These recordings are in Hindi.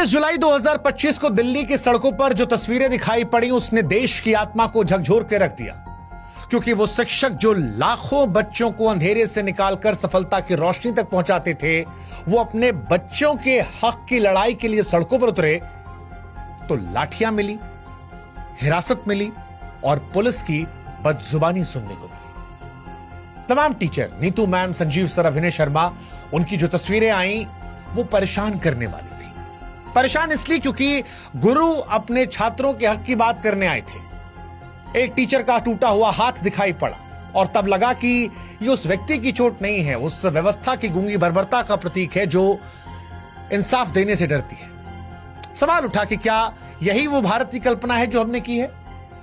29 जुलाई 2025 को दिल्ली की सड़कों पर जो तस्वीरें दिखाई पड़ी उसने देश की आत्मा को झकझोर के रख दिया, क्योंकि वो शिक्षक जो लाखों बच्चों को अंधेरे से निकालकर सफलता की रोशनी तक पहुंचाते थे, वो अपने बच्चों के हक की लड़ाई के लिए सड़कों पर उतरे तो लाठियां मिली, हिरासत मिली और पुलिस की बदजुबानी सुनने को मिली। तमाम teacher, Neetu ma'am, Sanjeev sir, अभिनय शर्मा, उनकी जो तस्वीरें आई वो परेशान करने वाली थी। परेशान इसलिए क्योंकि गुरु अपने छात्रों के हक की बात करने आए थे। एक टीचर का टूटा हुआ हाथ दिखाई पड़ा और तब लगा कि ये उस व्यक्ति की चोट नहीं है, उस व्यवस्था की गूंगी बर्बरता का प्रतीक है जो इंसाफ देने से डरती है। सवाल उठा कि क्या यही वो भारत की कल्पना है जो हमने की है,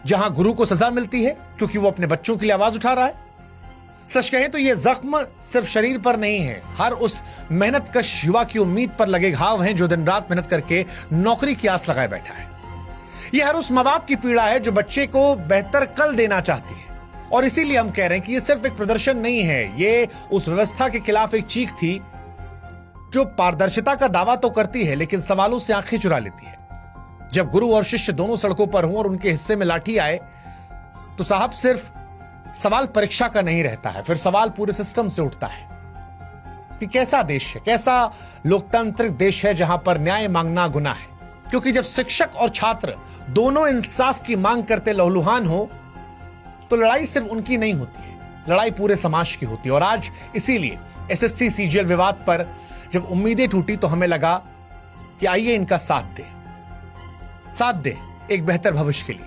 जहां गुरु को सजा मिलती है क्योंकि वो अपने बच्चों के लिए आवाज उठा रहा है? सच कहें तो ये जख्म सिर्फ शरीर पर नहीं है, हर उस मेहनतकश युवा की उम्मीद पर लगे घाव हैं जो दिन रात मेहनत करके नौकरी की आस लगाए बैठा है। ये हर उस मां बाप की पीड़ा है जो बच्चे को बेहतर कल देना चाहती है। और इसीलिए हम कह रहे हैं कि ये सिर्फ एक प्रदर्शन नहीं है, ये उस व्यवस्था के खिलाफ एक चीख थी जो पारदर्शिता का दावा तो करती है लेकिन सवालों से आंखें चुरा लेती है। जब गुरु और शिष्य दोनों सड़कों पर हों और उनके हिस्से में लाठी आए तो साहब सिर्फ सवाल परीक्षा का नहीं रहता है, फिर सवाल पूरे सिस्टम से उठता है कि कैसा देश है, कैसा लोकतांत्रिक देश है जहां पर न्याय मांगना गुनाह है। क्योंकि जब शिक्षक और छात्र दोनों इंसाफ की मांग करते लहूलुहान हो तो लड़ाई सिर्फ उनकी नहीं होती है, लड़ाई पूरे समाज की होती है। और आज इसीलिए एसएससी सीजीएल विवाद पर जब उम्मीदें टूटी तो हमें लगा कि आइए इनका साथ दे एक बेहतर भविष्य के लिए।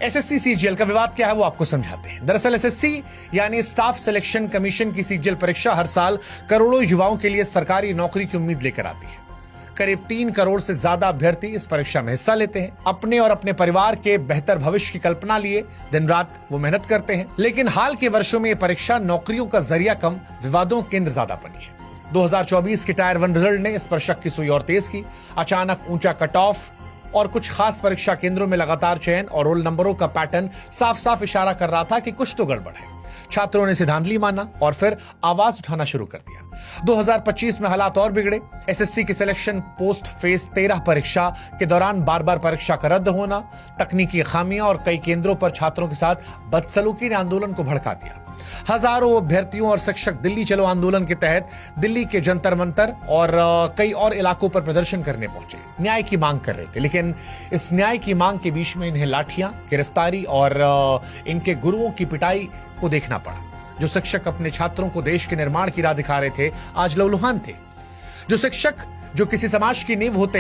एसएससी सीजीएल का विवाद क्या है वो आपको समझाते हैं। दरअसल एसएससी यानी स्टाफ सिलेक्शन कमीशन की सीजीएल परीक्षा हर साल करोड़ों युवाओं के लिए सरकारी नौकरी की उम्मीद लेकर आती है। करीब 3 करोड़ से ज्यादा अभ्यर्थी इस परीक्षा में हिस्सा लेते हैं। अपने और अपने परिवार के बेहतर भविष्य की कल्पना लिए दिन रात वो मेहनत करते हैं। लेकिन हाल के वर्षों में ये परीक्षा नौकरियों का जरिया कम, विवादों केंद्र ज्यादा बनी है। 2024 के टायर 1 रिजल्ट ने इस पर शक की सुई और तेज की। अचानक ऊंचा कट ऑफ और कुछ खास परीक्षा केंद्रों में लगातार चयन और रोल नंबरों का पैटर्न साफ साफ इशारा कर रहा था कि कुछ तो गड़बड़ है। छात्रों ने सिद्धांतली माना और फिर आवाज उठाना शुरू कर दिया। 2025 में हालात और बिगड़े। एसएससी की सिलेक्शन पोस्ट फेज 13 परीक्षा के दौरान बार बार परीक्षा का रद्द होना, तकनीकी खामियां और कई केंद्रों पर छात्रों के साथ बदसलूकी ने आंदोलन को भड़का दिया। हजारों अभ्यर्थियों और शिक्षक दिल्ली चलो आंदोलन के तहत दिल्ली के जंतर मंतर और कई और इलाकों पर प्रदर्शन करने पहुंचे, न्याय की मांग कर रहे थे। लेकिन इस न्याय की मांग के बीच में इन्हें लाठियां, गिरफ्तारी और इनके गुरुओं की पिटाई को देखना पड़ा। जो शिक्षक अपने छात्रों को देश के निर्माण की राह दिखा रहे थे आज लहूलुहान थे। जो शिक्षक जो किसी समाज की नींव होते